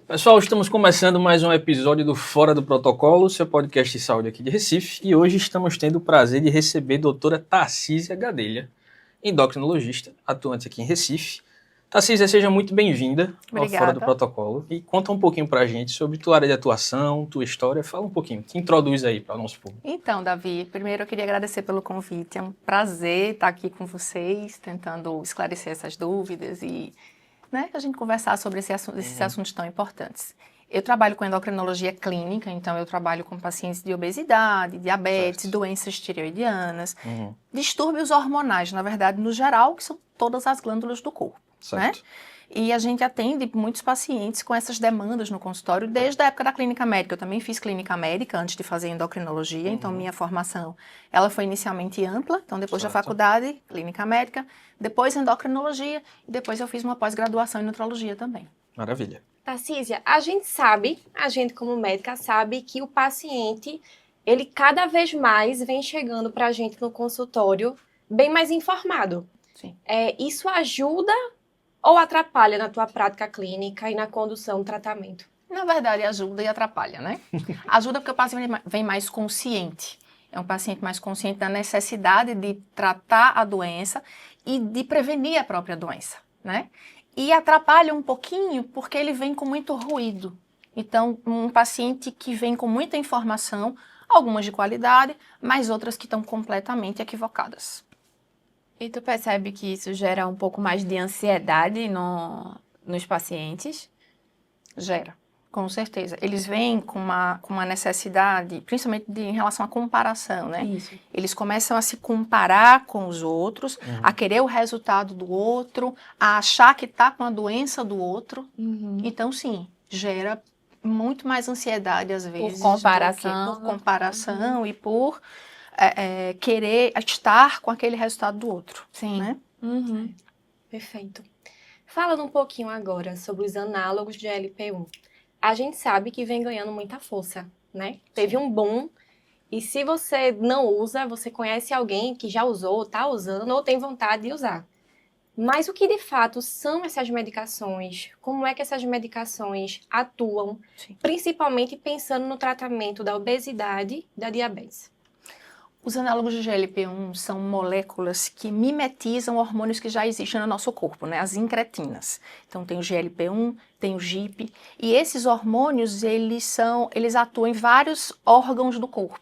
Pessoal, estamos começando mais um episódio do Fora do Protocolo, seu podcast de saúde aqui de Recife, e hoje estamos tendo o prazer de receber a doutora Tarcísia Gadelha, endocrinologista, atuante aqui em Recife. Tarcísia, seja muito bem-vinda ao Fora do Protocolo e conta um pouquinho pra gente sobre tua área de atuação, tua história, fala um pouquinho, te introduz aí para o nosso público. Então, Davi, primeiro eu queria agradecer pelo convite, é um prazer estar aqui com vocês, tentando esclarecer essas dúvidas e que a gente conversar sobre esses assuntos tão importantes. Eu trabalho com endocrinologia clínica, então eu trabalho com pacientes de obesidade, diabetes, doenças tireoidianas, distúrbios hormonais, na verdade, no geral, que são todas as glândulas do corpo, né? E a gente atende muitos pacientes com essas demandas no consultório desde a época da clínica médica. Eu também fiz clínica médica antes de fazer endocrinologia, então minha formação ela foi inicialmente ampla, então depois da faculdade, clínica médica, depois endocrinologia e depois eu fiz uma pós-graduação em nutrologia também. Maravilha. Tarcísia, a gente como médica sabe que o paciente, ele cada vez mais vem chegando para a gente no consultório bem mais informado. Sim. Isso ajuda ou atrapalha na tua prática clínica e na condução do tratamento? Na verdade, ajuda e atrapalha, né? Ajuda porque o paciente vem mais consciente. É um paciente mais consciente da necessidade de tratar a doença e de prevenir a própria doença, né? E atrapalha um pouquinho porque ele vem com muito ruído. Então, um paciente que vem com muita informação, algumas de qualidade, mas outras que estão completamente equivocadas. E tu percebe que isso gera um pouco mais de ansiedade nos pacientes? Gera, com certeza. Eles vêm com uma necessidade, principalmente em relação à comparação, né? Isso. Eles começam a se comparar com os outros, a querer o resultado do outro, a achar que está com a doença do outro. Então, sim, gera muito mais ansiedade, às vezes. Por comparação. Por comparação e por querer estar com aquele resultado do outro. Sim. Né? Perfeito. Falando um pouquinho agora sobre os análogos de GLP-1. A gente sabe que vem ganhando muita força, né? Teve um boom, e se você não usa, você conhece alguém que já usou, está usando ou tem vontade de usar. Mas o que de fato são essas medicações? Como é que essas medicações atuam, principalmente pensando no tratamento da obesidade e da diabetes? Os análogos de GLP-1 são moléculas que mimetizam hormônios que já existem no nosso corpo, né? As incretinas. Então tem o GLP-1, tem o GIP, e esses hormônios eles atuam em vários órgãos do corpo.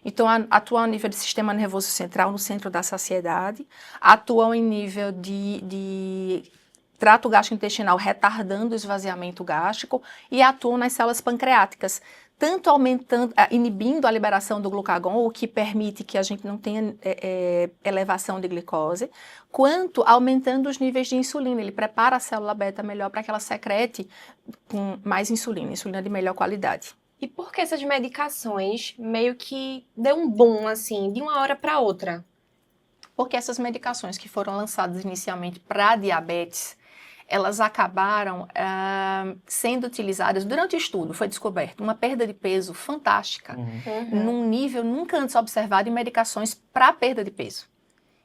Então atuam a nível do sistema nervoso central, no centro da saciedade, atuam em nível de trato gastrointestinal, retardando o esvaziamento gástrico, e atuam nas células pancreáticas, tanto inibindo a liberação do glucagon, o que permite que a gente não tenha elevação de glicose, quanto aumentando os níveis de insulina. Ele prepara a célula beta melhor para que ela secrete com mais insulina de melhor qualidade. E por que essas medicações meio que deu um boom, assim, de uma hora para outra? Porque essas medicações que foram lançadas inicialmente para diabetes, elas acabaram sendo utilizadas durante o estudo. Foi descoberto uma perda de peso fantástica, num nível nunca antes observado em medicações para perda de peso.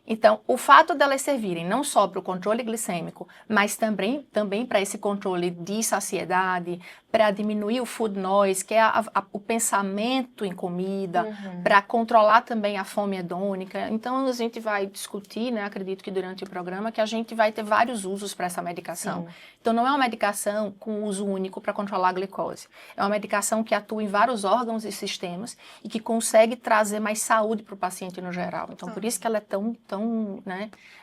Então, o fato delas servirem não só para o controle glicêmico, mas também para esse controle de saciedade, para diminuir o food noise, que é o pensamento em comida, para controlar também a fome hedônica. Então, a gente vai discutir, né, acredito que durante o programa, que a gente vai ter vários usos para essa medicação. Então, não é uma medicação com uso único para controlar a glicose. É uma medicação que atua em vários órgãos e sistemas e que consegue trazer mais saúde para o paciente no geral. Então, por isso que ela é tão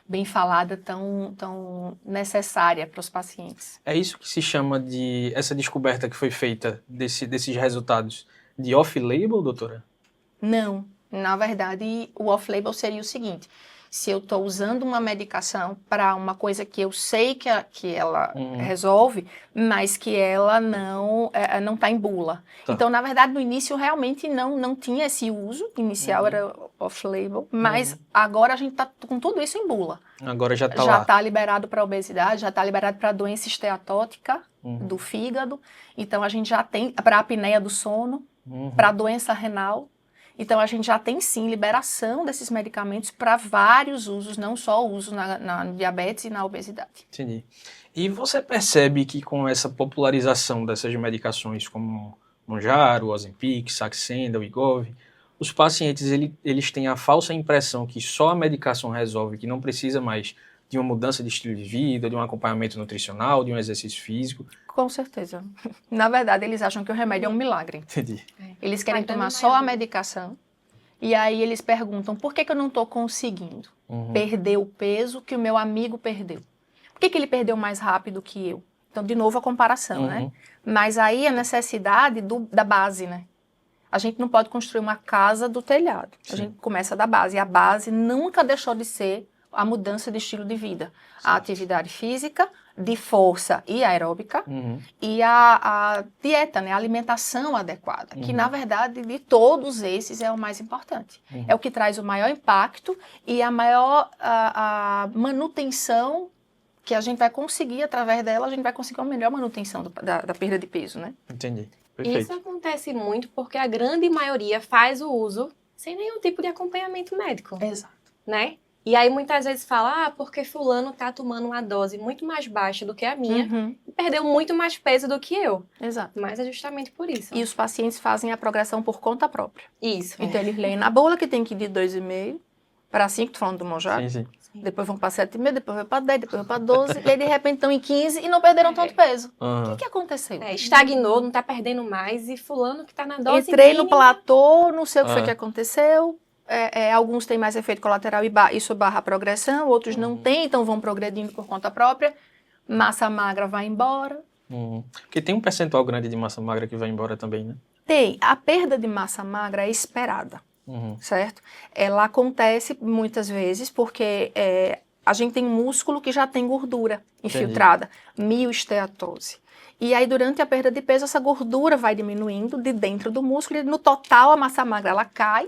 bem falada, tão necessária para os pacientes. É isso que se chama de essa descoberta que foi feita desses resultados de off-label, doutora? Não, na verdade o off-label seria o seguinte: se eu estou usando uma medicação para uma coisa que eu sei que ela resolve, mas que ela não está em bula. Tá. Então, na verdade, no início realmente não tinha esse uso, inicial era off-label, mas agora a gente está com tudo isso em bula. Agora já está lá. Já está liberado para obesidade, já está liberado para doença esteatótica do fígado, então a gente já tem para apneia do sono, para doença renal. Então, a gente já tem, sim, liberação desses medicamentos para vários usos, não só o uso na diabetes e na obesidade. Entendi. E você percebe que com essa popularização dessas medicações como Mounjaro, Ozempic, Saxenda, Wegovy, os pacientes eles têm a falsa impressão que só a medicação resolve, que não precisa mais de uma mudança de estilo de vida, de um acompanhamento nutricional, de um exercício físico. Com certeza. Na verdade, eles acham que o remédio é um milagre. Entendi. Eles querem A grande tomar só a maioria. medicação e aí eles perguntam por que eu não estou conseguindo perder o peso que o meu amigo perdeu? Por que ele perdeu mais rápido que eu? Então, de novo, a comparação, né? Mas aí a necessidade da base, né? A gente não pode construir uma casa do telhado. Sim. A gente começa da base. E a base nunca deixou de ser a mudança de estilo de vida. A atividade física, de força e aeróbica, e a dieta, né? A alimentação adequada, que na verdade de todos esses é o mais importante. É o que traz o maior impacto e a maior a manutenção que a gente vai conseguir, através dela, a gente vai conseguir uma melhor manutenção da perda de peso, né? Entendi. Isso Perfeito. acontece muito porque a grande maioria faz o uso sem nenhum tipo de acompanhamento médico, Exato. né? E aí muitas vezes fala, porque fulano tá tomando uma dose muito mais baixa do que a minha e perdeu muito mais peso do que eu. Exato. Mas é justamente por isso. E os pacientes fazem a progressão por conta própria. Isso. Então, eles leem na bula que tem que ir de 2,5 para 5, tô falando do Mounjaro. Sim. Depois vão para 7,5, depois vai para 10, depois vai para 12, e aí de repente estão em 15 e não perderam tanto peso. O que aconteceu? Estagnou, não tá perdendo mais e fulano que tá na dose Entrei no mínima. platô, não sei o que foi que aconteceu. Alguns têm mais efeito colateral e isso barra a progressão, outros não têm, então vão progredindo por conta própria. Massa magra vai embora. Porque tem um percentual grande de massa magra que vai embora também, né? Tem. A perda de massa magra é esperada, certo? Ela acontece muitas vezes porque a gente tem músculo que já tem gordura infiltrada, miosteatose. E aí, durante a perda de peso, essa gordura vai diminuindo de dentro do músculo e no total a massa magra ela cai,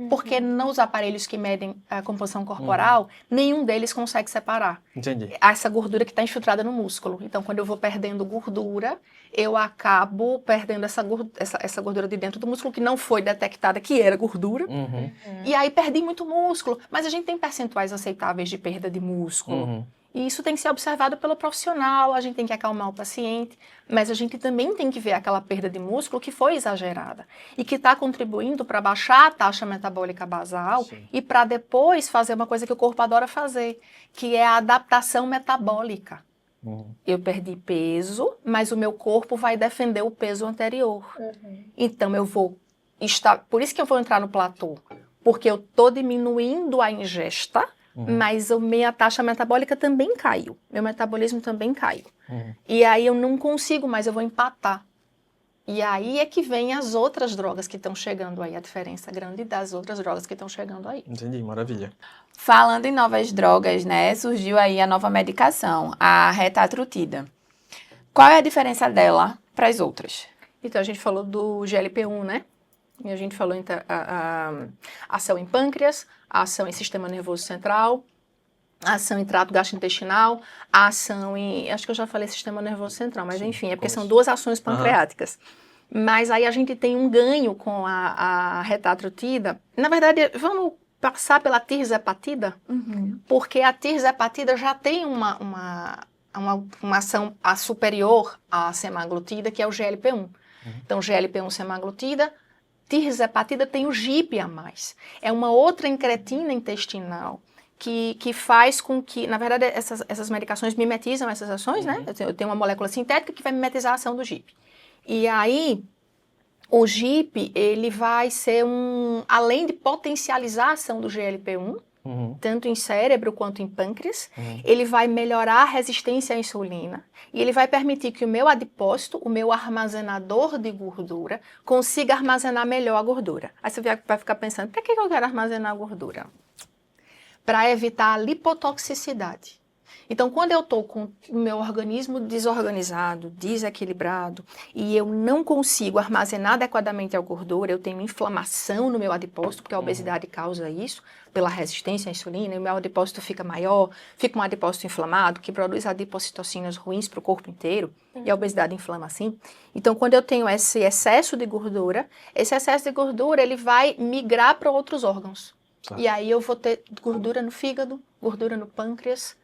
porque nos aparelhos que medem a composição corporal, nenhum deles consegue separar Entendi. essa gordura que está infiltrada no músculo. Então, quando eu vou perdendo gordura, eu acabo perdendo essa gordura de dentro do músculo que não foi detectada que era gordura. E aí perdi muito músculo. Mas a gente tem percentuais aceitáveis de perda de músculo. E isso tem que ser observado pelo profissional, a gente tem que acalmar o paciente, mas a gente também tem que ver aquela perda de músculo que foi exagerada e que está contribuindo para baixar a taxa metabólica basal e para depois fazer uma coisa que o corpo adora fazer, que é a adaptação metabólica. Eu perdi peso, mas o meu corpo vai defender o peso anterior. Então eu vou estar, por isso que eu vou entrar no platô, porque eu estou diminuindo a ingesta, mas a minha taxa metabólica também caiu. Meu metabolismo também caiu. E aí eu não consigo mais, eu vou empatar. E aí é que vem as outras drogas que estão chegando aí, a diferença grande das outras drogas que estão chegando aí. Entendi, maravilha. Falando em novas drogas, né, surgiu aí a nova medicação, a retatrutida. Qual é a diferença dela para as outras? Então a gente falou do GLP-1, né? E a gente falou a ação em pâncreas, a ação em sistema nervoso central, a ação em trato gastrointestinal, a ação em... Acho que eu já falei sistema nervoso central, mas enfim, é porque são duas ações pancreáticas. Mas aí a gente tem um ganho com a retatrutida. Na verdade, vamos passar pela tirzepatida, porque a tirzepatida já tem uma ação superior à semaglutida, que é o GLP-1. Então, GLP-1 semaglutida, tirzepatida tem o GIP a mais. É uma outra incretina intestinal que faz com que, na verdade, essas medicações mimetizam essas ações, né? Eu tenho uma molécula sintética que vai mimetizar a ação do GIP. E aí, o GIP, ele vai ser além de potencializar a ação do GLP-1, tanto em cérebro quanto em pâncreas, ele vai melhorar a resistência à insulina e ele vai permitir que o meu adipócito, o meu armazenador de gordura, consiga armazenar melhor a gordura. Aí você vai ficar pensando, para que eu quero armazenar a gordura? Para evitar a lipotoxicidade. Então, quando eu estou com o meu organismo desorganizado, desequilibrado, e eu não consigo armazenar adequadamente a gordura, eu tenho inflamação no meu adipócito, porque a obesidade causa isso, pela resistência à insulina, e o meu adipócito fica maior, fica um adipócito inflamado, que produz adipocitocinas ruins para o corpo inteiro, e a obesidade inflama assim. Então, quando eu tenho esse excesso de gordura, ele vai migrar para outros órgãos. Certo. E aí eu vou ter gordura no fígado, gordura no pâncreas.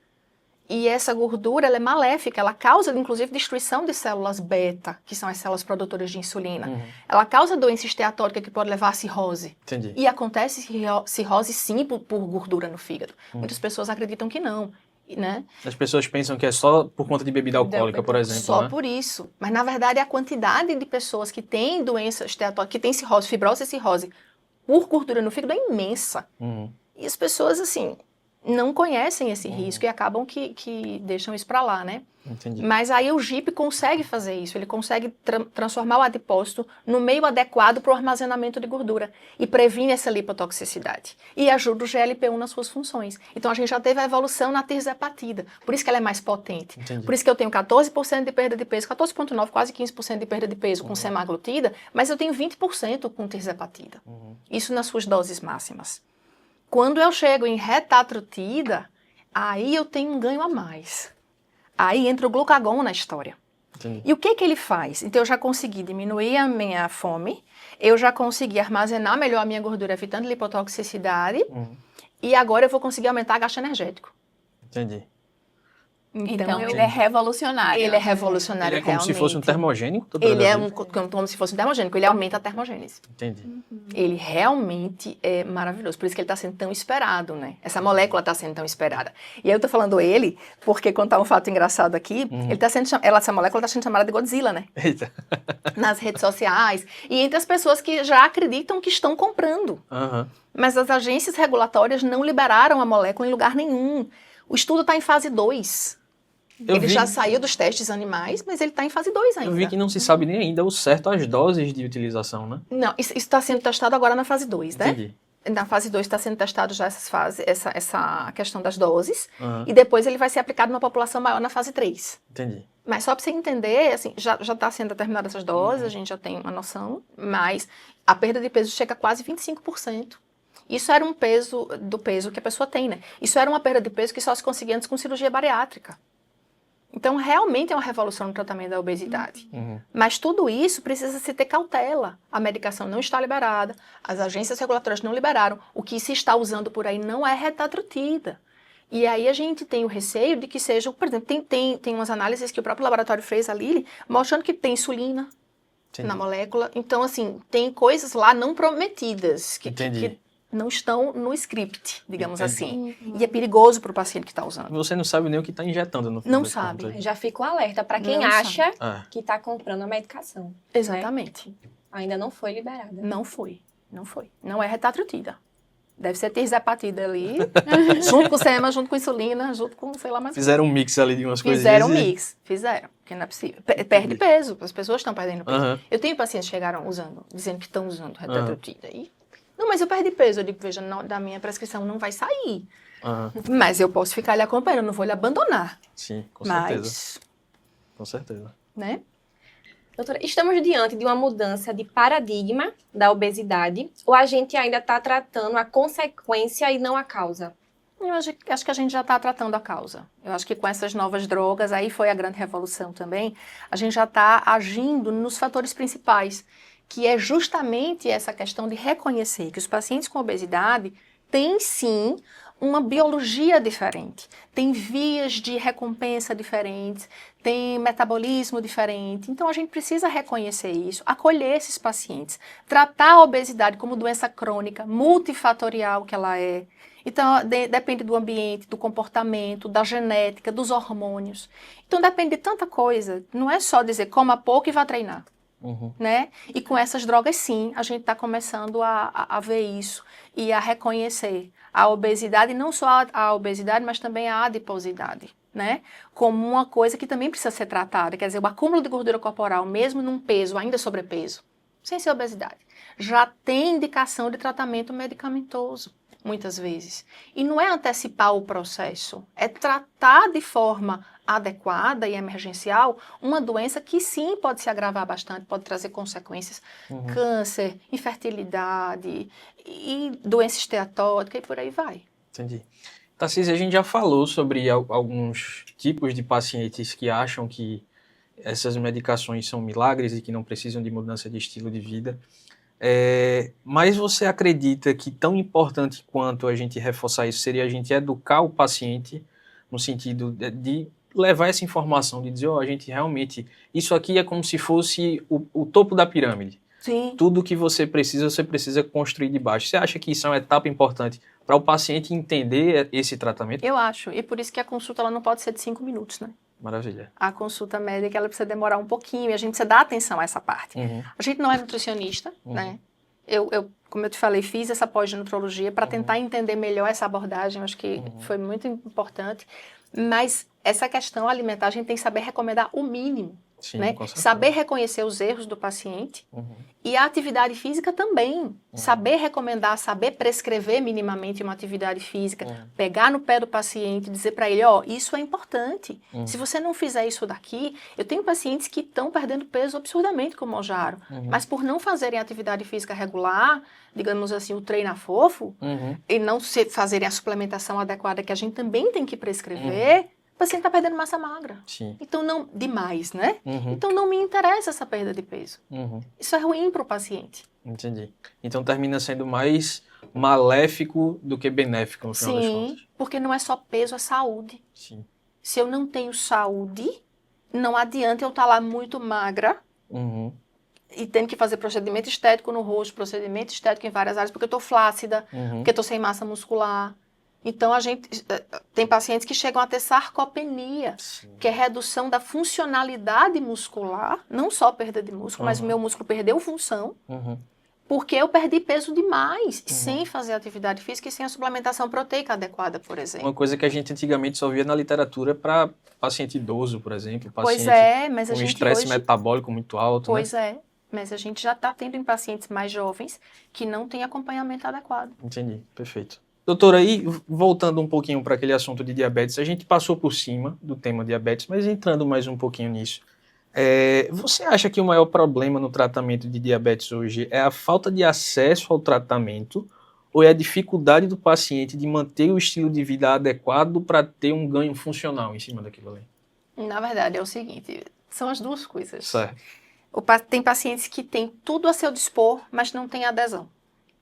E essa gordura, ela é maléfica, ela causa, inclusive, destruição de células beta, que são as células produtoras de insulina. Ela causa doença esteatórica que pode levar a cirrose. Entendi. E acontece cirrose, sim, por gordura no fígado. Muitas pessoas acreditam que não, né? As pessoas pensam que é só por conta de bebida alcoólica, por exemplo, Só né? por isso. Mas, na verdade, a quantidade de pessoas que têm doença esteatórica, que tem cirrose, fibrose e cirrose, por gordura no fígado é imensa. E as pessoas, assim, não conhecem esse risco e acabam que deixam isso para lá, né? Entendi. Mas aí o GIP consegue fazer isso, ele consegue transformar o adipócito no meio adequado para o armazenamento de gordura e previne essa lipotoxicidade. E ajuda o GLP-1 nas suas funções. Então a gente já teve a evolução na tirzepatida, por isso que ela é mais potente. Entendi. Por isso que eu tenho 14% de perda de peso, 14,9%, quase 15% de perda de peso com semaglutida, mas eu tenho 20% com tirzepatida. Isso nas suas doses máximas. Quando eu chego em retatrutida, aí eu tenho um ganho a mais. Aí entra o glucagon na história. Entendi. E o que ele faz? Então eu já consegui diminuir a minha fome, eu já consegui armazenar melhor a minha gordura, evitando lipotoxicidade, e agora eu vou conseguir aumentar o gasto energético. Entendi. Então, ele é revolucionário. Ele é revolucionário, Ele é como se realmente. fosse um termogênico? Ele é como se fosse um termogênico, ele aumenta a termogênese. Entendi. Ele realmente é maravilhoso, por isso que ele está sendo tão esperado, né? Essa molécula está sendo tão esperada. E aí eu tô falando ele, porque contar um fato engraçado aqui, ele tá sendo essa molécula está sendo chamada de Godzilla, né? Eita. Nas redes sociais e entre as pessoas que já acreditam que estão comprando. Mas as agências regulatórias não liberaram a molécula em lugar nenhum. O estudo está em fase 2. Ele já saiu dos testes animais, mas ele está em fase 2 ainda. Eu vi que não se sabe nem ainda o certo as doses de utilização, né? Não, isso está sendo testado agora na fase 2, né? Entendi. Na fase 2 está sendo testado já essa questão das doses. E depois ele vai ser aplicado numa população maior na fase 3. Entendi. Mas só para você entender, assim, já está sendo determinadas essas doses, a gente já tem uma noção, mas a perda de peso chega a quase 25%. Isso era um peso do peso que a pessoa tem, né? Isso era uma perda de peso que só se conseguia antes com cirurgia bariátrica. Então, realmente é uma revolução no tratamento da obesidade. Mas tudo isso precisa se ter cautela. A medicação não está liberada, as agências regulatórias não liberaram. O que se está usando por aí não é retatrutida. E aí a gente tem o receio de que seja, por exemplo, tem umas análises que o próprio laboratório fez, a Lilly, mostrando que tem insulina na molécula. Então, assim, tem coisas lá não prometidas que não estão no script, digamos assim. E é perigoso para o paciente que está usando. Você não sabe nem o que está injetando no fim Não das sabe. contas. Já fica o alerta para quem Não acha sabe. que está comprando a medicação. Exatamente. Ainda não foi liberada. Não foi. Não é retatrutida. Deve ser tirzepatida ali, junto com sema, junto com insulina, junto com sei lá mais. Fizeram um mix ali de umas coisas. Fizeram, porque não é possível. Perde peso, as pessoas estão perdendo peso. Eu tenho pacientes que chegaram usando, dizendo que estão usando retatrutida. Não, mas eu perdi peso. Eu digo, veja, da minha prescrição não vai sair. Mas eu posso ficar lhe acompanhando, eu não vou lhe abandonar. Sim, com certeza. Com certeza. Né? Doutora, estamos diante de uma mudança de paradigma da obesidade ou a gente ainda está tratando a consequência e não a causa? Eu acho que a gente já está tratando a causa. Eu acho que com essas novas drogas, aí foi a grande revolução também, a gente já está agindo nos fatores principais, que é justamente essa questão de reconhecer que os pacientes com obesidade têm sim uma biologia diferente, tem vias de recompensa diferentes, tem metabolismo diferente. Então a gente precisa reconhecer isso, acolher esses pacientes, tratar a obesidade como doença crônica, multifatorial que ela é. Então depende do ambiente, do comportamento, da genética, dos hormônios. Então depende de tanta coisa, não é só dizer coma pouco e vá treinar. Né? E com essas drogas, sim, a gente está começando a ver isso e a reconhecer a obesidade, não só a obesidade, mas também a adiposidade, né? Como uma coisa que também precisa ser tratada. Quer dizer, o acúmulo de gordura corporal, mesmo num peso ainda sobrepeso, sem ser obesidade, já tem indicação de tratamento medicamentoso. muitas vezes. E não é antecipar o processo, é tratar de forma adequada e emergencial uma doença que sim pode se agravar bastante, pode trazer consequências, câncer, infertilidade e doença esteatótica e por aí vai. Entendi. Tarcísio, a gente já falou sobre alguns tipos de pacientes que acham que essas medicações são milagres e que não precisam de mudança de estilo de vida. Mas você acredita que tão importante quanto a gente reforçar isso seria a gente educar o paciente no sentido de levar essa informação, de dizer, a gente realmente, isso aqui é como se fosse o topo da pirâmide. Sim. Tudo que você precisa construir de baixo. Você acha que isso é uma etapa importante para o paciente entender esse tratamento? Eu acho, e por isso que a consulta ela não pode ser de 5 minutos, né? Maravilha. A consulta médica ela precisa demorar um pouquinho e a gente precisa dar atenção a essa parte. A gente não é nutricionista, né? Eu, como eu te falei, fiz essa pós de nutrologia para tentar entender melhor essa abordagem, eu acho que foi muito importante. Mas essa questão alimentar, a gente tem que saber recomendar o mínimo. Sim, Né? com certeza. Saber reconhecer os erros do paciente e a atividade física também. Saber recomendar, saber prescrever minimamente uma atividade física, pegar no pé do paciente e dizer para ele, isso é importante. Se você não fizer isso daqui, eu tenho pacientes que estão perdendo peso absurdamente com o Mounjaro, mas por não fazerem atividade física regular, digamos assim, o treino fofo, e não fazerem a suplementação adequada que a gente também tem que prescrever, o paciente está perdendo massa magra. Sim. Então, não demais, né? Então, não me interessa essa perda de peso. Isso é ruim para o paciente. Entendi. Então, termina sendo mais maléfico do que benéfico, no final das contas. Sim, porque não é só peso, é saúde. Sim. Se eu não tenho saúde, não adianta eu estar lá muito magra e tendo que fazer procedimento estético no rosto, procedimento estético em várias áreas, porque eu estou flácida, porque eu estou sem massa muscular. Então, a gente tem pacientes que chegam a ter sarcopenia, que é redução da funcionalidade muscular, não só perda de músculo, mas o meu músculo perdeu função, porque eu perdi peso demais, sem fazer atividade física e sem a suplementação proteica adequada, por exemplo. Uma coisa que a gente antigamente só via na literatura para paciente idoso, por exemplo, paciente mas a com gente estresse hoje... metabólico muito alto, Pois né? mas a gente já está tendo em pacientes mais jovens que não têm acompanhamento adequado. Entendi, perfeito. Doutora, aí voltando um pouquinho para aquele assunto de diabetes, a gente passou por cima do tema diabetes, mas entrando mais um pouquinho nisso, você acha que o maior problema no tratamento de diabetes hoje é a falta de acesso ao tratamento ou é a dificuldade do paciente de manter o estilo de vida adequado para ter um ganho funcional em cima daquilo ali? Na verdade, é o seguinte, são as duas coisas. Certo. Tem pacientes que têm tudo a seu dispor, mas não têm adesão.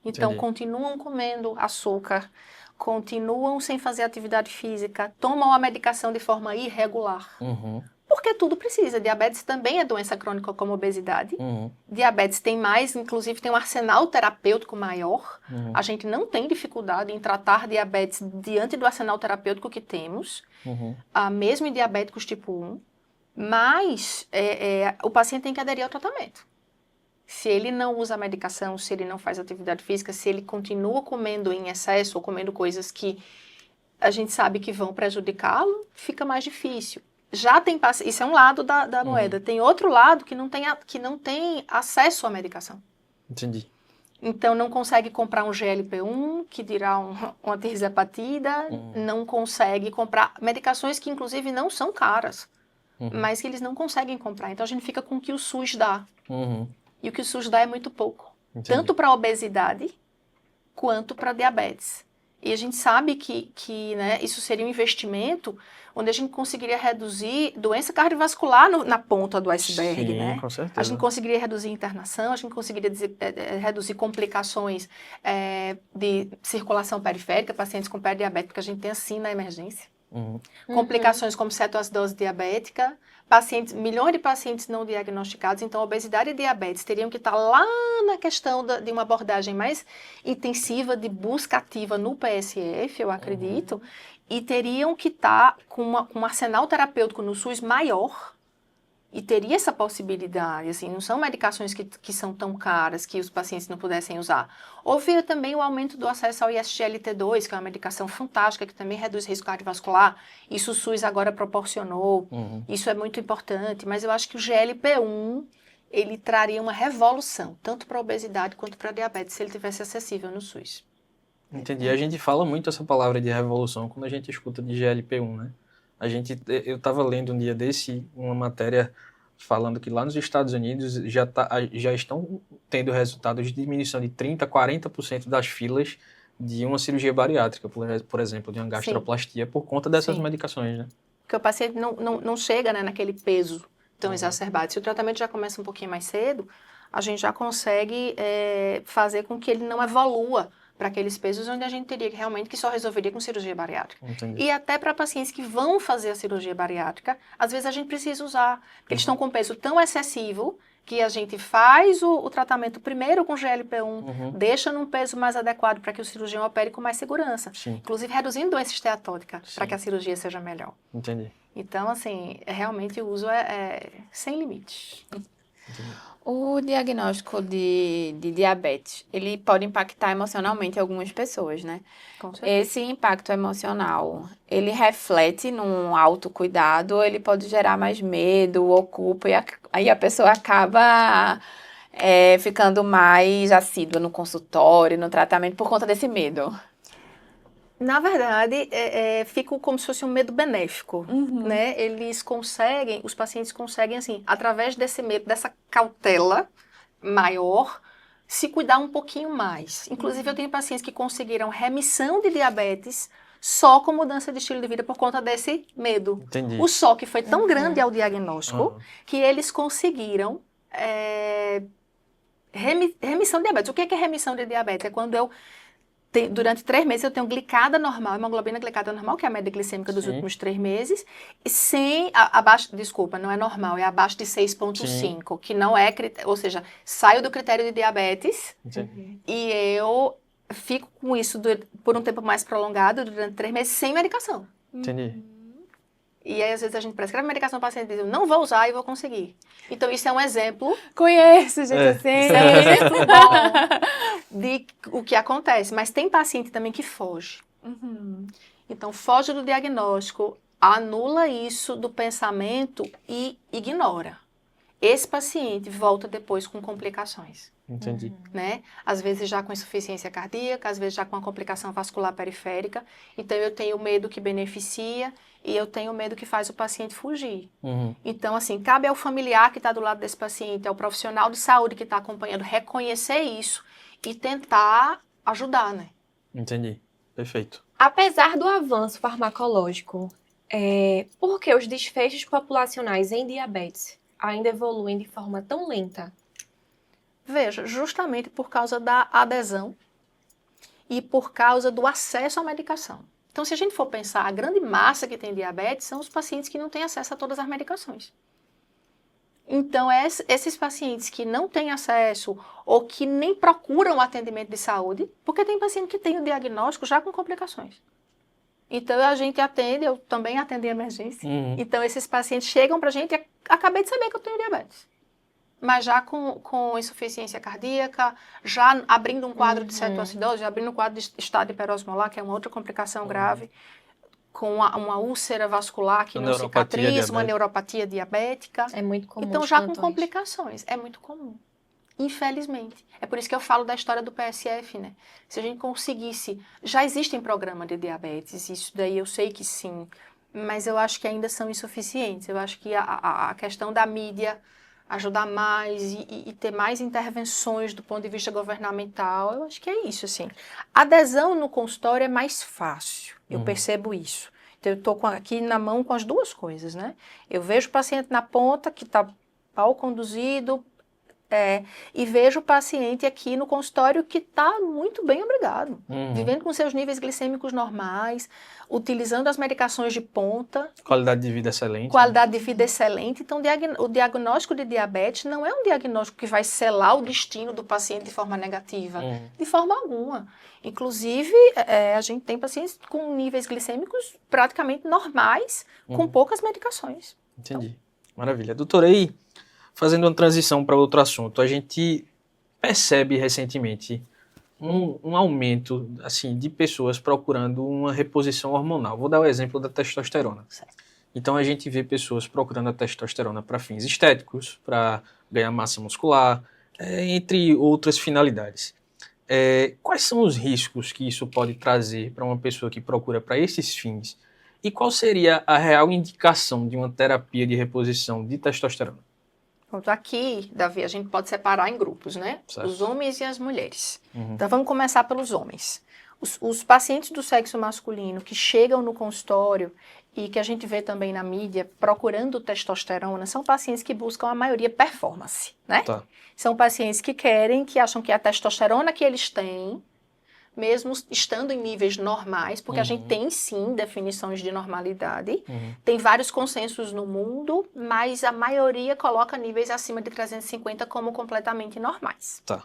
Então, Entendi. continuam comendo açúcar, continuam sem fazer atividade física, tomam a medicação de forma irregular. Porque tudo precisa. Diabetes também é doença crônica como obesidade. Diabetes tem mais, inclusive tem um arsenal terapêutico maior. A gente não tem dificuldade em tratar diabetes diante do arsenal terapêutico que temos, mesmo em diabéticos tipo 1. Mas o paciente tem que aderir ao tratamento. Se ele não usa a medicação, se ele não faz atividade física, se ele continua comendo em excesso ou comendo coisas que a gente sabe que vão prejudicá-lo, fica mais difícil. Já tem isso é um lado da moeda. Tem outro lado que não tem acesso à medicação. Entendi. Então, não consegue comprar um GLP-1, que dirá uma tirzepatida, não consegue comprar medicações que, inclusive, não são caras, mas que eles não conseguem comprar. Então, a gente fica com o que o SUS dá. E o que o SUS dá é muito pouco. Entendi. Tanto para obesidade, quanto para diabetes. E a gente sabe que né, isso seria um investimento onde a gente conseguiria reduzir doença cardiovascular na ponta do iceberg, Sim, né? com certeza. A gente conseguiria reduzir internação, a gente conseguiria reduzir complicações de circulação periférica, pacientes com pré-diabetes, porque a gente tem assim na emergência. Complicações como cetoacidose diabética, milhões de pacientes não diagnosticados, então obesidade e diabetes teriam que estar lá na questão de uma abordagem mais intensiva de busca ativa no PSF, eu acredito, e teriam que estar com um arsenal terapêutico no SUS maior, e teria essa possibilidade, assim, não são medicações que são tão caras que os pacientes não pudessem usar. Houve também o aumento do acesso ao ISGLT2, que é uma medicação fantástica, que também reduz risco cardiovascular. Isso o SUS agora proporcionou, isso é muito importante, mas eu acho que o GLP-1, ele traria uma revolução, tanto para a obesidade quanto para a diabetes, se ele tivesse acessível no SUS. Entendi. A gente fala muito essa palavra de revolução quando a gente escuta de GLP-1, né? Eu estava lendo um dia desse uma matéria falando que lá nos Estados Unidos já estão tendo resultados de diminuição de 30%, 40% das filas de uma cirurgia bariátrica, por exemplo, de uma gastroplastia, por conta dessas Sim. medicações, né? Porque o paciente não chega, né, naquele peso tão exacerbado. Se o tratamento já começa um pouquinho mais cedo, a gente já consegue fazer com que ele não evolua para aqueles pesos onde a gente teria realmente que só resolveria com cirurgia bariátrica. Entendi. E até para pacientes que vão fazer a cirurgia bariátrica, às vezes a gente precisa usar, porque eles estão com peso tão excessivo que a gente faz o tratamento primeiro com GLP-1, deixa num peso mais adequado para que o cirurgião opere com mais segurança. Sim. Inclusive reduzindo doença esteatótica, Sim. para que a cirurgia seja melhor. Entendi. Então, assim, realmente o uso é sem limites. O diagnóstico de diabetes, ele pode impactar emocionalmente algumas pessoas, né? Com certeza. Esse impacto emocional, ele reflete num autocuidado ou ele pode gerar mais medo ou culpa e aí a pessoa acaba ficando mais assídua no consultório, no tratamento, por conta desse medo? Na verdade, fica como se fosse um medo benéfico, né? Os pacientes conseguem, assim, através desse medo, dessa cautela maior, se cuidar um pouquinho mais. Inclusive, eu tenho pacientes que conseguiram remissão de diabetes só com mudança de estilo de vida por conta desse medo. Entendi. O choque foi tão grande ao diagnóstico Uhum. que eles conseguiram remissão de diabetes. O que é remissão de diabetes? É quando durante 3 meses eu tenho glicada normal, hemoglobina glicada normal, que é a média glicêmica dos Sim. últimos 3 meses, e desculpa, não é normal, é abaixo de 6,5, que não é, ou seja, saio do critério de diabetes Entendi. e eu fico com isso por um tempo mais prolongado, durante 3 meses, sem medicação. Entendi. E aí, às vezes, a gente prescreve medicação para o paciente e diz, eu não vou usar e vou conseguir. Então, isso é um exemplo Conheço, gente, assim. isso é um exemplo bom de o que acontece. Mas tem paciente também que foge. Então, foge do diagnóstico, anula isso do pensamento e ignora. Esse paciente volta depois com complicações, Entendi. né? Às vezes já com insuficiência cardíaca, às vezes já com uma complicação vascular periférica. Então, eu tenho medo que beneficia e eu tenho medo que faz o paciente fugir. Uhum. Então, assim, cabe ao familiar que está do lado desse paciente, ao profissional de saúde que está acompanhando, reconhecer isso e tentar ajudar, né? Entendi. Perfeito. Apesar do avanço farmacológico, por que os desfechos populacionais em diabetes ainda evoluem de forma tão lenta? Veja, justamente por causa da adesão e por causa do acesso à medicação. Então, se a gente for pensar, a grande massa que tem diabetes são os pacientes que não têm acesso a todas as medicações. Então, esses pacientes que não têm acesso ou que nem procuram atendimento de saúde, porque tem paciente que tem o diagnóstico já com complicações. Então, a gente atende, eu também atendo em emergência. Uhum. Então, esses pacientes chegam pra gente e acabei de saber que eu tenho diabetes. Mas já com insuficiência cardíaca, já abrindo um quadro de cetoacidose, já abrindo um quadro de estado hiperosmolar, que é uma outra complicação grave, com uma úlcera vascular que Uma não neuropatia cicatriza, uma diabética. neuropatia diabética. É muito comum. Então, os já com plantões. complicações. É muito comum. Infelizmente. É por isso que eu falo da história do PSF, né? Se a gente conseguisse... Já existem programas de diabetes, isso daí eu sei que sim, mas eu acho que ainda são insuficientes. Eu acho que a questão da mídia ajudar mais e ter mais intervenções do ponto de vista governamental, eu acho que é isso, assim. Adesão no consultório é mais fácil, eu percebo isso. Então, eu estou aqui na mão com as duas coisas, né? Eu vejo o paciente na ponta, que está mal conduzido, e vejo o paciente aqui no consultório que está muito bem, obrigado. Vivendo com seus níveis glicêmicos normais, utilizando as medicações de ponta. Qualidade de vida excelente. Qualidade de vida excelente. Então, o diagnóstico de diabetes não é um diagnóstico que vai selar o destino do paciente de forma negativa. De forma alguma. Inclusive, a gente tem pacientes com níveis glicêmicos praticamente normais, com poucas medicações. Entendi. Maravilha. Doutora, aí, fazendo uma transição para outro assunto, a gente percebe recentemente um aumento assim, de pessoas procurando uma reposição hormonal. Vou dar o exemplo da testosterona. Certo. Então, a gente vê pessoas procurando a testosterona para fins estéticos, para ganhar massa muscular, entre outras finalidades. Quais são os riscos que isso pode trazer para uma pessoa que procura para esses fins? E qual seria a real indicação de uma terapia de reposição de testosterona? Pronto, aqui, Davi, a gente pode separar em grupos, né? Certo. Os homens e as mulheres. Uhum. Então, vamos começar pelos homens. Os pacientes do sexo masculino que chegam no consultório e que a gente vê também na mídia procurando testosterona são pacientes que buscam a maioria performance, né? Tá. São pacientes que acham que a testosterona que eles têm, mesmo estando em níveis normais, porque a gente tem sim definições de normalidade, tem vários consensos no mundo, mas a maioria coloca níveis acima de 350 como completamente normais. Tá.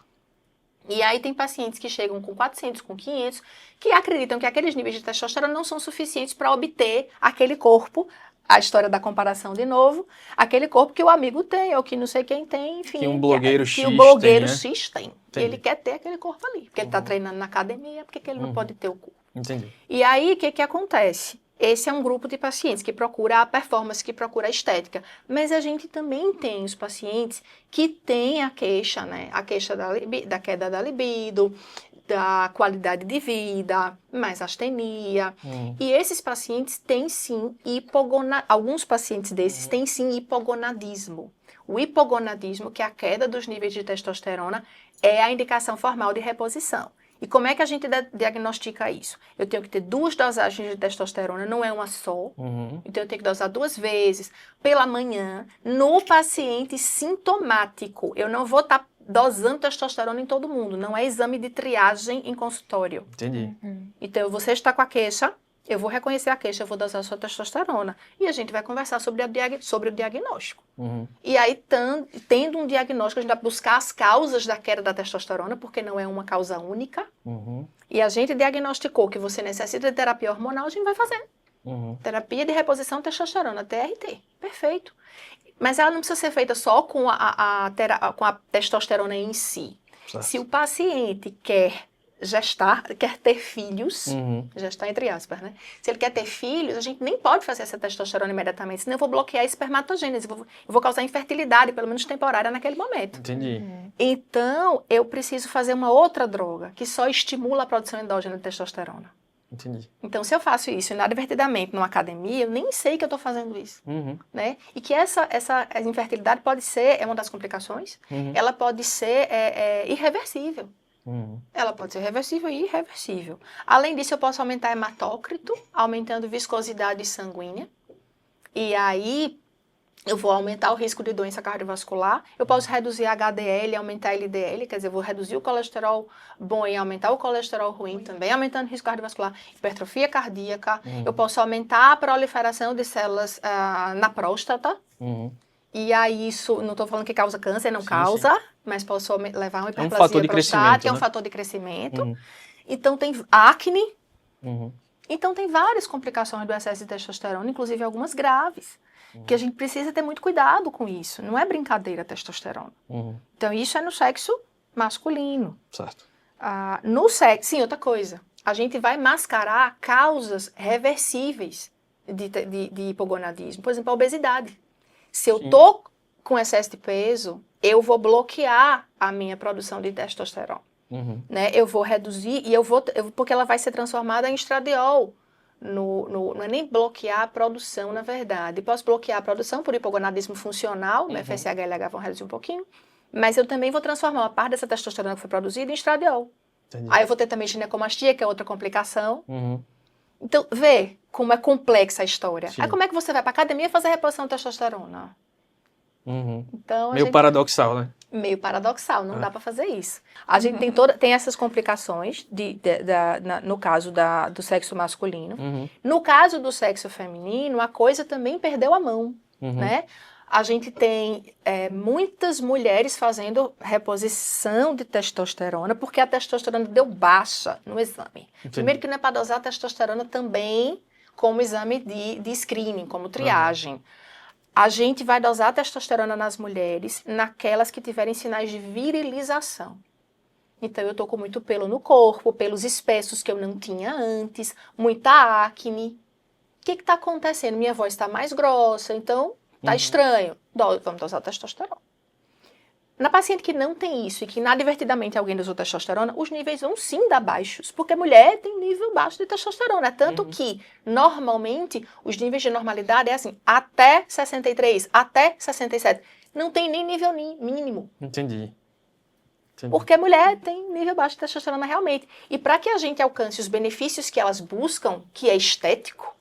E aí tem pacientes que chegam com 400, com 500, que acreditam que aqueles níveis de testosterona não são suficientes para obter aquele corpo, a história da comparação de novo, aquele corpo que o amigo tem, ou que não sei quem tem, enfim. Que um blogueiro que X o blogueiro tem, né? X tem. E Entendi. ele quer ter aquele corpo ali, porque ele está treinando na academia, porque que ele não pode ter o corpo. Entendi. E aí, o que acontece? Esse é um grupo de pacientes que procura a performance, que procura a estética. Mas a gente também tem os pacientes que têm a queixa, né? A queixa da queda da libido, da qualidade de vida, mais astenia. E esses pacientes têm sim alguns pacientes desses têm sim hipogonadismo. O hipogonadismo, que é a queda dos níveis de testosterona, é a indicação formal de reposição. E como é que a gente diagnostica isso? Eu tenho que ter 2 dosagens de testosterona, não é uma só. Então eu tenho que dosar 2 vezes pela manhã no paciente sintomático. Eu não vou estar dosando testosterona em todo mundo, não é exame de triagem em consultório. Entendi. Então você está com a queixa, eu vou reconhecer a queixa, eu vou dosar a sua testosterona. E a gente vai conversar sobre o diagnóstico. E aí, tendo um diagnóstico, a gente vai buscar as causas da queda da testosterona, porque não é uma causa única. E a gente diagnosticou que você necessita de terapia hormonal, a gente vai fazer. Terapia de reposição de testosterona, TRT. Perfeito. Mas ela não precisa ser feita só com a testosterona em si. Certo. Se o paciente quer gestar, quer ter filhos, gestar entre aspas, né? Se ele quer ter filhos, a gente nem pode fazer essa testosterona imediatamente, senão eu vou bloquear a espermatogênese, eu vou causar infertilidade, pelo menos temporária, naquele momento. Entendi. Então, eu preciso fazer uma outra droga que só estimula a produção endógena de testosterona. Entendi. Então, se eu faço isso inadvertidamente numa academia, eu nem sei que eu estou fazendo isso, né? E que essa infertilidade pode ser, é uma das complicações, ela pode ser irreversível. Ela pode ser reversível e irreversível. Além disso, eu posso aumentar hematócrito, aumentando viscosidade sanguínea. E aí, eu vou aumentar o risco de doença cardiovascular. Eu posso reduzir a HDL e aumentar a LDL, quer dizer, eu vou reduzir o colesterol bom e aumentar o colesterol ruim também, aumentando o risco cardiovascular, hipertrofia cardíaca. Eu posso aumentar a proliferação de células na próstata. E aí, isso, não estou falando que causa câncer, não causa, mas posso levar uma hiperplasia fator de prostática, é um né? fator de crescimento. Então, tem acne. Então, tem várias complicações do excesso de testosterona, inclusive algumas graves, que a gente precisa ter muito cuidado com isso. Não é brincadeira a testosterona. Então, isso é no sexo masculino. Certo. No sexo, sim, outra coisa. A gente vai mascarar causas reversíveis de hipogonadismo. Por exemplo, a obesidade. Se eu tô com excesso de peso, eu vou bloquear a minha produção de testosterona. Né? Eu vou reduzir porque ela vai ser transformada em estradiol. Não é nem bloquear a produção, na verdade. Posso bloquear a produção por hipogonadismo funcional, né? FSH e LH vão reduzir um pouquinho, mas eu também vou transformar uma parte dessa testosterona que foi produzida em estradiol. Entendi. Aí eu vou ter também ginecomastia, que é outra complicação. Então, vê como é complexa a história. Sim. Aí como é que você vai para academia fazer reposição de testosterona? Então, Meio paradoxal, né? Meio paradoxal, não dá para fazer isso. A gente tem essas complicações, no caso do sexo masculino. No caso do sexo feminino, a coisa também perdeu a mão, né? A gente tem muitas mulheres fazendo reposição de testosterona, porque a testosterona deu baixa no exame. Entendi. Primeiro que não é para dosar a testosterona também como exame de screening, como triagem. A gente vai dosar a testosterona nas mulheres, naquelas que tiverem sinais de virilização. Então, eu estou com muito pelo no corpo, pelos espessos que eu não tinha antes, muita acne. O que está acontecendo? Minha voz está mais grossa, então está estranho. Vamos dosar a testosterona. Na paciente que não tem isso e que inadvertidamente alguém usou testosterona, os níveis vão sim dar baixos, porque mulher tem nível baixo de testosterona. Tanto que, normalmente, os níveis de normalidade é assim, até 63, até 67. Não tem nem nível mínimo. Entendi. Porque mulher tem nível baixo de testosterona realmente. E para que a gente alcance os benefícios que elas buscam, que é estético,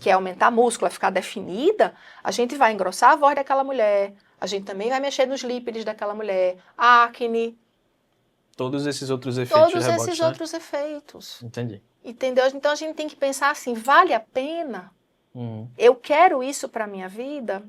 que é aumentar a múscula, ficar definida, a gente vai engrossar a voz daquela mulher, a gente também vai mexer nos lípides daquela mulher, acne. Todos esses outros efeitos Todos rebotes, esses né? outros efeitos. Entendi. Entendeu? Então a gente tem que pensar assim, vale a pena? Uhum. Eu quero isso para minha vida?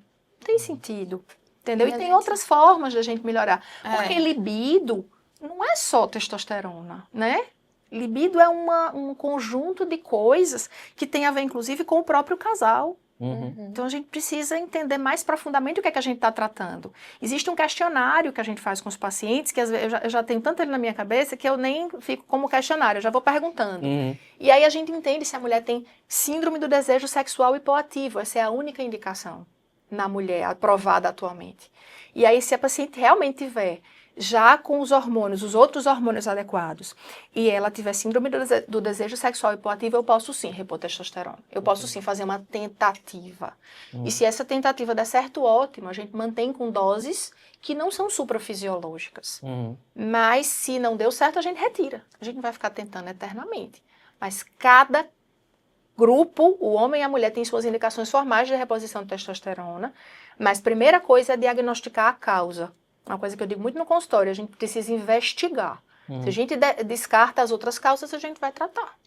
Tem sentido. Entendeu? E tem Gente. outras formas da gente melhorar. É. Porque libido não é só testosterona, né? Libido é um conjunto de coisas que tem a ver, inclusive, com o próprio casal. Uhum. Então a gente precisa entender mais profundamente o que é que a gente está tratando. Existe um questionário que a gente faz com os pacientes, que às vezes eu já tenho tanto ele na minha cabeça que eu nem fico como questionário, eu já vou perguntando. Uhum. E aí a gente entende se a mulher tem síndrome do desejo sexual hipoativo. Essa é a única indicação na mulher aprovada atualmente. E aí se a paciente realmente tiver já com os hormônios, os outros hormônios adequados, e ela tiver síndrome do desejo sexual hipoativo, eu posso sim repor testosterona. Eu posso sim fazer uma tentativa. E se essa tentativa der certo, ótimo, a gente mantém com doses que não são suprafisiológicas. Uhum. Mas se não deu certo, a gente retira. A gente não vai ficar tentando eternamente. Mas cada grupo, o homem e a mulher, tem suas indicações formais de reposição de testosterona. Mas primeira coisa é diagnosticar a causa. Uma coisa que eu digo muito no consultório, a gente precisa investigar. Se a gente descarta as outras causas, a gente vai tratar.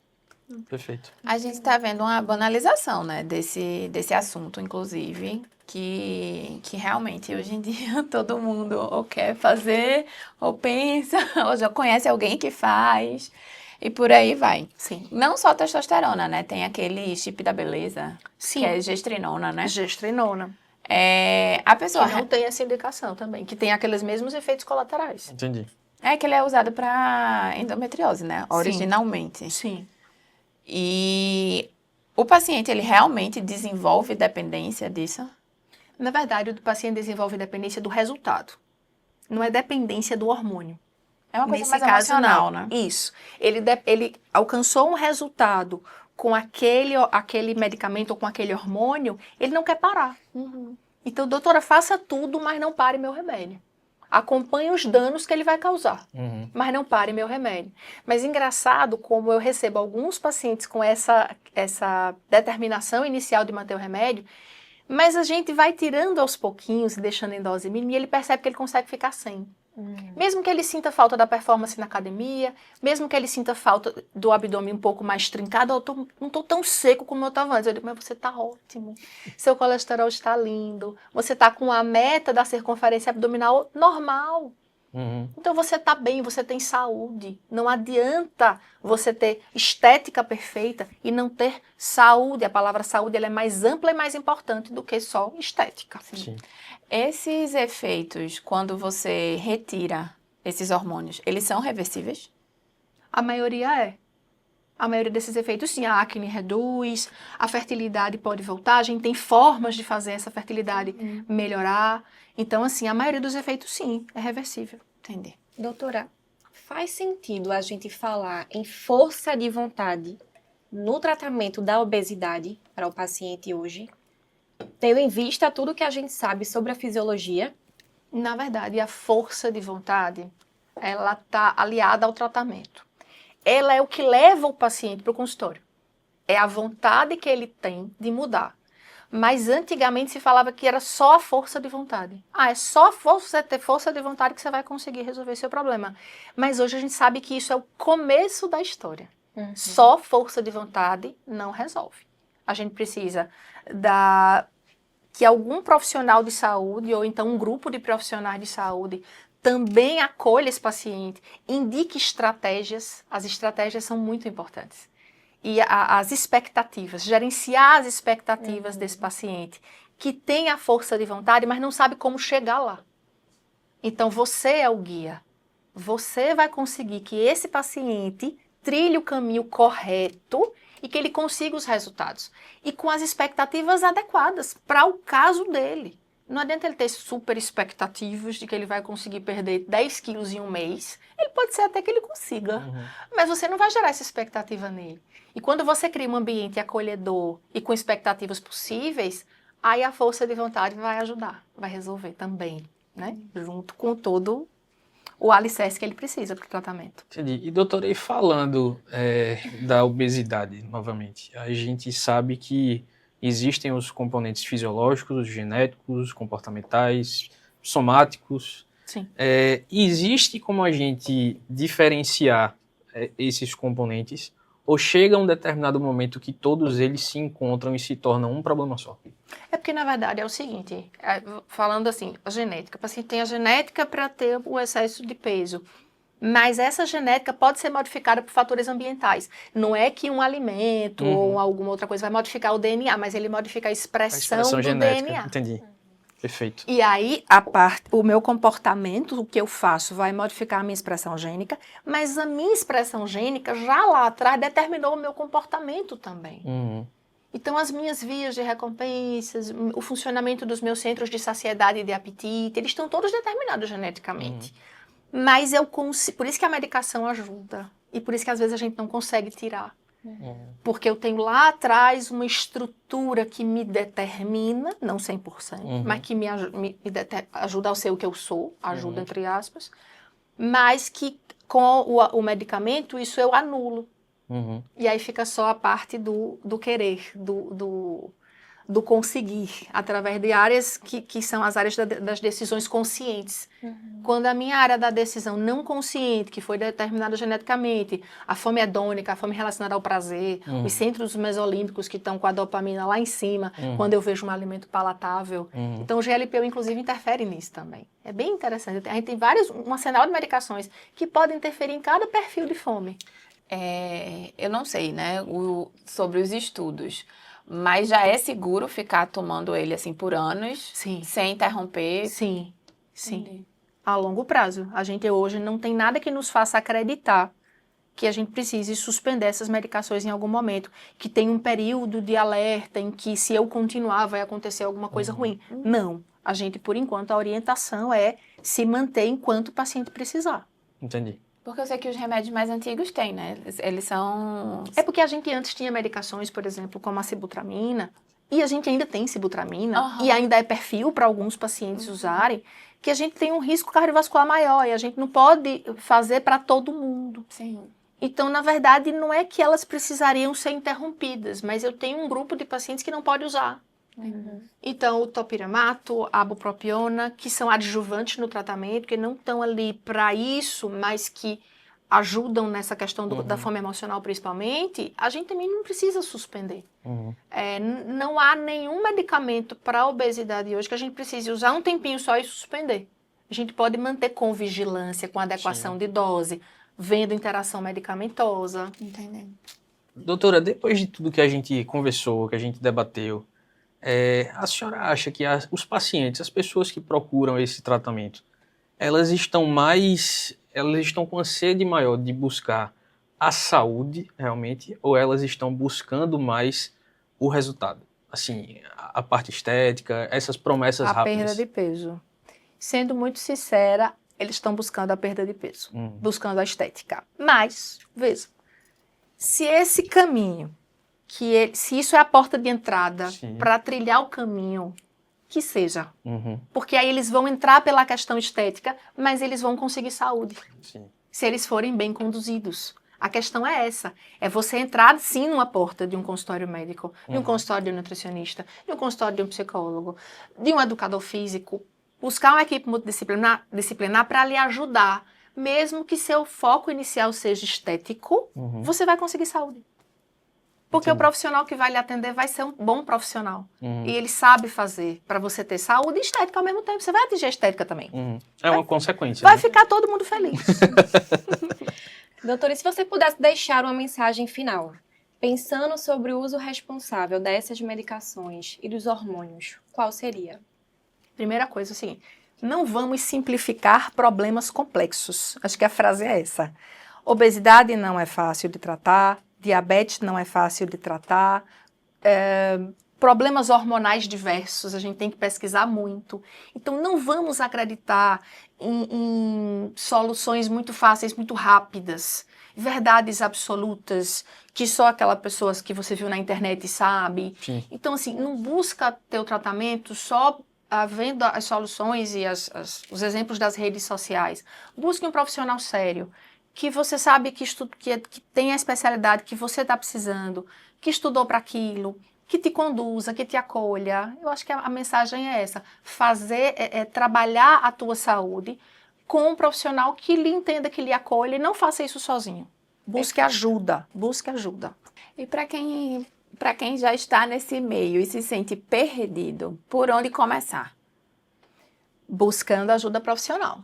Perfeito. A gente está vendo uma banalização, né, desse assunto, inclusive, que realmente hoje em dia todo mundo ou quer fazer, ou pensa, ou já conhece alguém que faz, e por aí vai. Sim. Não só testosterona, né, tem aquele chip da beleza, Sim. que é gestrinona, né? Gestrinona. A pessoa... Que não tem essa indicação também, que tem aqueles mesmos efeitos colaterais. Entendi. É que ele é usado para endometriose, né, originalmente. Sim. E o paciente, ele realmente desenvolve dependência disso? Na verdade, o paciente desenvolve dependência do resultado. Não é dependência do hormônio. É uma coisa Nesse mais caso, emocional, não. né? Isso. Ele alcançou um resultado com aquele medicamento ou com aquele hormônio, ele não quer parar. Então, doutora, faça tudo, mas não pare meu remédio. Acompanhe os danos que ele vai causar, mas não pare meu remédio. Mas engraçado como eu recebo alguns pacientes com essa determinação inicial de manter o remédio, mas a gente vai tirando aos pouquinhos e deixando em dose mínima e ele percebe que ele consegue ficar sem. Mesmo que ele sinta falta da performance na academia, mesmo que ele sinta falta do abdômen um pouco mais trincado, eu não estou tão seco como eu estava antes. Eu digo, mas você está ótimo, seu colesterol está lindo, você está com a meta da circunferência abdominal normal. Então você está bem, você tem saúde. Não adianta você ter estética perfeita e não ter saúde. A palavra saúde ela é mais ampla e mais importante do que só estética. Sim. Esses efeitos, quando você retira esses hormônios, eles são reversíveis? A maioria é. A maioria desses efeitos, sim, a acne reduz, a fertilidade pode voltar, a gente tem formas de fazer essa fertilidade melhorar. Então, assim, a maioria dos efeitos, sim, é reversível. Entendi. Doutora, faz sentido a gente falar em força de vontade no tratamento da obesidade para o paciente hoje, tendo em vista tudo que a gente sabe sobre a fisiologia? Na verdade, a força de vontade, ela está aliada ao tratamento. Ela é o que leva o paciente para o consultório. É a vontade que ele tem de mudar. Mas antigamente se falava que era só a força de vontade. É só você ter força de vontade que você vai conseguir resolver seu problema. Mas hoje a gente sabe que isso é o começo da história. Só força de vontade não resolve. A gente precisa que algum profissional de saúde ou então um grupo de profissionais de saúde também acolha esse paciente, indique estratégias. As estratégias são muito importantes. E as expectativas, gerenciar as expectativas desse paciente, que tem a força de vontade, mas não sabe como chegar lá. Então, você é o guia. Você vai conseguir que esse paciente trilhe o caminho correto e que ele consiga os resultados. E com as expectativas adequadas para o caso dele. Não adianta ele ter super expectativas de que ele vai conseguir perder 10 quilos em um mês. Ele pode ser até que ele consiga, mas você não vai gerar essa expectativa nele. E quando você cria um ambiente acolhedor e com expectativas possíveis, aí a força de vontade vai ajudar, vai resolver também, né? Junto com todo o alicerce que ele precisa para o tratamento. Entendi. E doutora, e falando da obesidade, novamente, a gente sabe que existem os componentes fisiológicos, genéticos, comportamentais, somáticos. Sim. Existe como a gente diferenciar esses componentes ou chega um determinado momento que todos eles se encontram e se tornam um problema só? É porque, na verdade, é o seguinte, falando assim, a genética, o paciente tem a genética para ter o excesso de peso, mas essa genética pode ser modificada por fatores ambientais. Não é que um alimento ou alguma outra coisa vai modificar o DNA, mas ele modifica a expressão do genética. DNA. Entendi. Perfeito. E aí, o meu comportamento, o que eu faço, vai modificar a minha expressão gênica, mas a minha expressão gênica, já lá atrás, determinou o meu comportamento também. Então, as minhas vias de recompensas, o funcionamento dos meus centros de saciedade e de apetite, eles estão todos determinados geneticamente. Mas por isso que a medicação ajuda. E por isso que às vezes a gente não consegue tirar. Porque eu tenho lá atrás uma estrutura que me determina, não 100%, mas que me ajuda a ser o que eu sou, ajuda entre aspas, mas que com o medicamento isso eu anulo. E aí fica só a parte do querer, do conseguir, através de áreas que são as áreas das decisões conscientes. Quando a minha área da decisão não consciente, que foi determinada geneticamente, a fome hedônica, a fome relacionada ao prazer, os centros mesolímbicos que estão com a dopamina lá em cima, quando eu vejo um alimento palatável. Então o GLP-1, inclusive, interfere nisso também. É bem interessante. A gente tem um arsenal de medicações que podem interferir em cada perfil de fome. Eu não sei, né, sobre os estudos, mas já é seguro ficar tomando ele assim por anos, Sim. sem interromper? Sim. Entendi. A longo prazo. A gente hoje não tem nada que nos faça acreditar que a gente precise suspender essas medicações em algum momento, que tem um período de alerta em que se eu continuar vai acontecer alguma coisa ruim. Não. A gente, por enquanto, a orientação é se manter enquanto o paciente precisar. Entendi. Porque eu sei que os remédios mais antigos têm, né? Eles são... É porque a gente antes tinha medicações, por exemplo, como a sibutramina, e a gente ainda tem sibutramina, e ainda é perfil para alguns pacientes usarem, que a gente tem um risco cardiovascular maior, e a gente não pode fazer para todo mundo. Sim. Então, na verdade, não é que elas precisariam ser interrompidas, mas eu tenho um grupo de pacientes que não pode usar. Então, o topiramato, a bupropiona, que são adjuvantes no tratamento, que não estão ali para isso, mas que ajudam nessa questão da fome emocional principalmente, a gente também não precisa suspender. Não há nenhum medicamento para a obesidade hoje que a gente precise usar um tempinho só e suspender. A gente pode manter com vigilância, com adequação de dose, vendo interação medicamentosa. Entendendo. Doutora, depois de tudo que a gente conversou, que a gente debateu, a senhora acha que os pacientes, as pessoas que procuram esse tratamento, elas estão com a sede maior de buscar a saúde realmente, ou elas estão buscando mais o resultado? Assim, a parte estética, essas promessas rápidas. A perda de peso. Sendo muito sincera, eles estão buscando a perda de peso, buscando a estética. Mas, veja, se esse caminho, se isso é a porta de entrada para trilhar o caminho, que seja. Porque aí eles vão entrar pela questão estética, mas eles vão conseguir saúde. Se eles forem bem conduzidos. A questão é essa. É você entrar, sim, numa porta de um consultório médico, de um consultório de um nutricionista, de um consultório de um psicólogo, de um educador físico. Buscar uma equipe multidisciplinar para lhe ajudar. Mesmo que seu foco inicial seja estético, você vai conseguir saúde. Porque o profissional que vai lhe atender vai ser um bom profissional. E ele sabe fazer para você ter saúde e estética ao mesmo tempo. Você vai atingir a estética também. É uma consequência. Vai ficar todo mundo feliz. Doutora, e se você pudesse deixar uma mensagem final, pensando sobre o uso responsável dessas medicações e dos hormônios, qual seria? Primeira coisa, assim, não vamos simplificar problemas complexos. Acho que a frase é essa. Obesidade não é fácil de tratar. Diabetes não é fácil de tratar, problemas hormonais diversos, a gente tem que pesquisar muito. Então, não vamos acreditar em soluções muito fáceis, muito rápidas, verdades absolutas, que só aquela pessoa que você viu na internet sabe. Sim. Então, assim, não busca ter o tratamento só vendo as soluções e os exemplos das redes sociais. Busque um profissional sério, que você sabe que tem a especialidade que você está precisando, que estudou para aquilo, que te conduza, que te acolha. Eu acho que a mensagem é essa. Trabalhar a tua saúde com um profissional que lhe entenda, que lhe acolha, e não faça isso sozinho. Busque ajuda, busque ajuda. E para quem já está nesse meio e se sente perdido, por onde começar? Buscando ajuda profissional.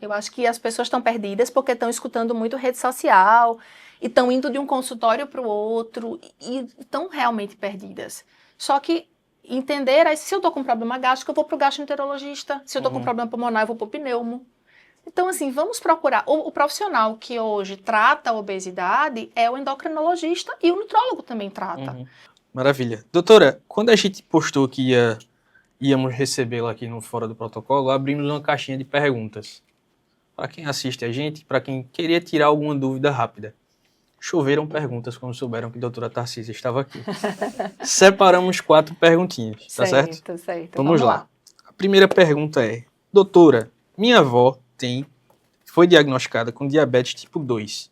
Eu acho que as pessoas estão perdidas porque estão escutando muito rede social e estão indo de um consultório para o outro e estão realmente perdidas. Só que entender, se eu estou com um problema gástrico, eu vou para o gastroenterologista. Se eu estou com um problema pulmonar, eu vou para o pneumo. Então, assim, vamos procurar. O profissional que hoje trata a obesidade é o endocrinologista e o nutrólogo também trata. Maravilha. Doutora, quando a gente postou que íamos recebê-la aqui no Fora do Protocolo, abrimos uma caixinha de perguntas. Para quem assiste a gente, para quem queria tirar alguma dúvida rápida. Choveram perguntas quando souberam que a doutora Tarcísia estava aqui. Separamos 4 perguntinhas, tá certo? Certo. Vamos lá. A primeira pergunta é: doutora, minha avó foi diagnosticada com diabetes tipo 2.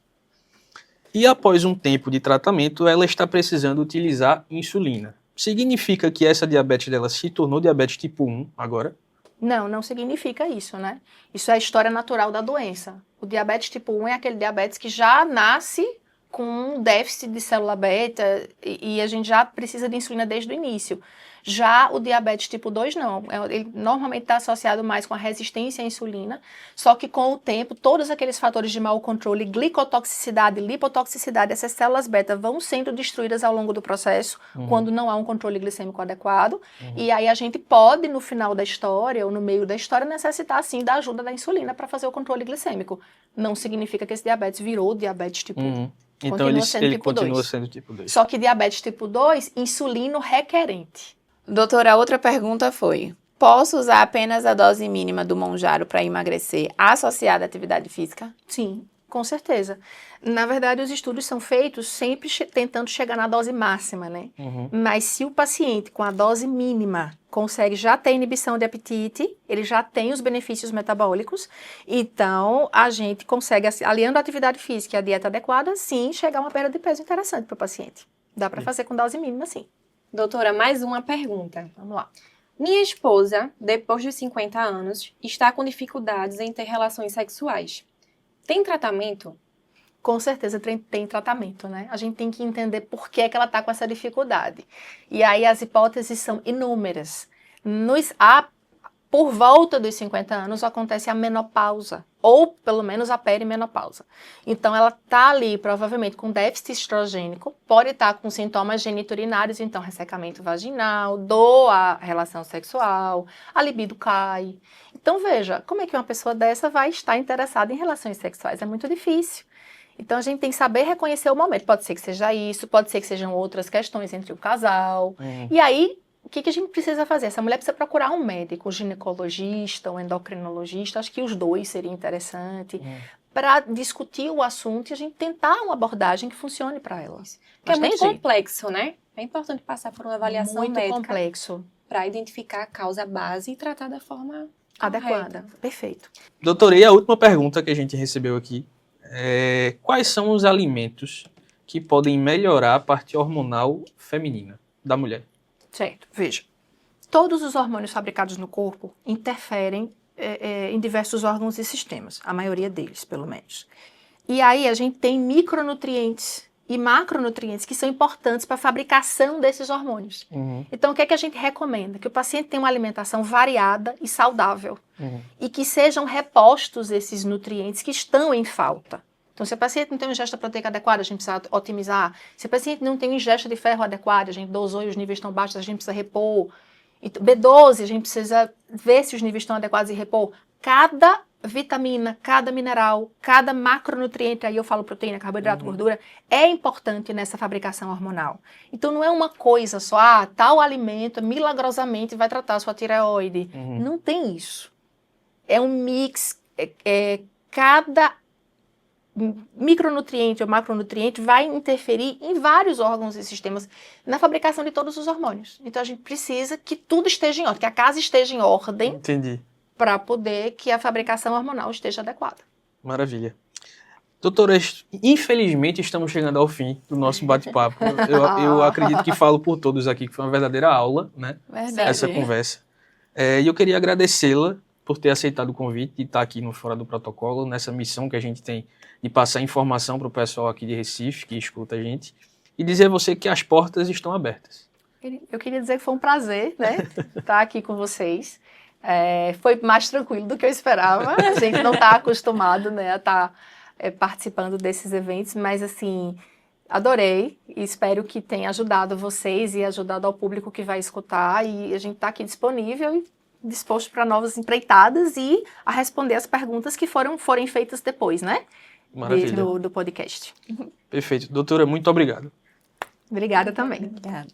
E após um tempo de tratamento, ela está precisando utilizar insulina. Significa que essa diabetes dela se tornou diabetes tipo 1 agora? Não significa isso, né? Isso é a história natural da doença. O diabetes tipo 1 é aquele diabetes que já nasce com um déficit de célula beta e a gente já precisa de insulina desde o início. Já o diabetes tipo 2 não, ele normalmente está associado mais com a resistência à insulina, só que com o tempo, todos aqueles fatores de mau controle, glicotoxicidade, lipotoxicidade, essas células beta vão sendo destruídas ao longo do processo, quando não há um controle glicêmico adequado, e aí a gente pode, no final da história, ou no meio da história, necessitar sim da ajuda da insulina para fazer o controle glicêmico. Não significa que esse diabetes virou diabetes tipo 1. Então ele continua sendo tipo 2. Só que diabetes tipo 2, insulino requerente. Doutora, a outra pergunta foi: posso usar apenas a dose mínima do Mounjaro para emagrecer associada à atividade física? Sim, com certeza. Na verdade, os estudos são feitos sempre tentando chegar na dose máxima, né? Mas se o paciente com a dose mínima consegue já ter inibição de apetite, ele já tem os benefícios metabólicos, então a gente consegue, aliando a atividade física e a dieta adequada, sim, chegar a uma perda de peso interessante para o paciente. Dá para fazer com dose mínima, sim. Doutora, mais uma pergunta. Vamos lá. Minha esposa, depois dos 50 anos, está com dificuldades em ter relações sexuais. Tem tratamento? Com certeza tem tratamento, né? A gente tem que entender por que ela está com essa dificuldade. E aí as hipóteses são inúmeras. Por volta dos 50 anos acontece a menopausa, ou pelo menos a perimenopausa. Então ela está ali provavelmente com déficit estrogênico, pode estar com sintomas geniturinários, então ressecamento vaginal, dor à relação sexual, a libido cai. Então veja, como é que uma pessoa dessa vai estar interessada em relações sexuais? É muito difícil. Então a gente tem que saber reconhecer o momento. Pode ser que seja isso, pode ser que sejam outras questões entre o casal. E aí, o que a gente precisa fazer? Essa mulher precisa procurar um médico, um ginecologista, um endocrinologista, acho que os dois seria interessante, para discutir o assunto e a gente tentar uma abordagem que funcione para ela. Porque é muito complexo, né? É importante passar por uma avaliação médica. Muito complexo. Para identificar a causa base e tratar da forma adequada. correta. Perfeito. Doutora, e a última pergunta que a gente recebeu aqui é: quais são os alimentos que podem melhorar a parte hormonal feminina da mulher? Certo, veja, todos os hormônios fabricados no corpo interferem em diversos órgãos e sistemas, a maioria deles, pelo menos. E aí a gente tem micronutrientes e macronutrientes que são importantes para a fabricação desses hormônios. Então, o que é que a gente recomenda? Que o paciente tenha uma alimentação variada e saudável e que sejam repostos esses nutrientes que estão em falta. Então, se o paciente não tem uma ingesta proteica adequada, a gente precisa otimizar. Se o paciente não tem uma ingesta de ferro adequada, a gente dosou e os níveis estão baixos, a gente precisa repor. B12, a gente precisa ver se os níveis estão adequados e repor. Cada vitamina, cada mineral, cada macronutriente, aí eu falo proteína, carboidrato, gordura, é importante nessa fabricação hormonal. Então não é uma coisa só, tal alimento milagrosamente vai tratar a sua tireoide. Não tem isso. É um mix, cada micronutriente ou macronutriente vai interferir em vários órgãos e sistemas na fabricação de todos os hormônios. Então a gente precisa que tudo esteja em ordem, que a casa esteja em ordem. Entendi. Para poder que a fabricação hormonal esteja adequada. Maravilha. Doutora, infelizmente estamos chegando ao fim do nosso bate-papo. Eu acredito que falo por todos aqui que foi uma verdadeira aula, né? Verdade. Essa conversa. E eu queria agradecê-la por ter aceitado o convite e estar aqui no Fora do Protocolo, nessa missão que a gente tem de passar informação para o pessoal aqui de Recife, que escuta a gente, e dizer a você que as portas estão abertas. Eu queria dizer que foi um prazer, né, estar aqui com vocês. Foi mais tranquilo do que eu esperava. A gente não está acostumado, né, a estar participando desses eventos, mas assim, adorei e espero que tenha ajudado vocês e ajudado ao público que vai escutar, e a gente está aqui disponível e disposto para novas empreitadas e a responder as perguntas que forem feitas depois, né? Maravilha. Do podcast. Perfeito. Doutora, muito obrigado. Obrigada também. Obrigada.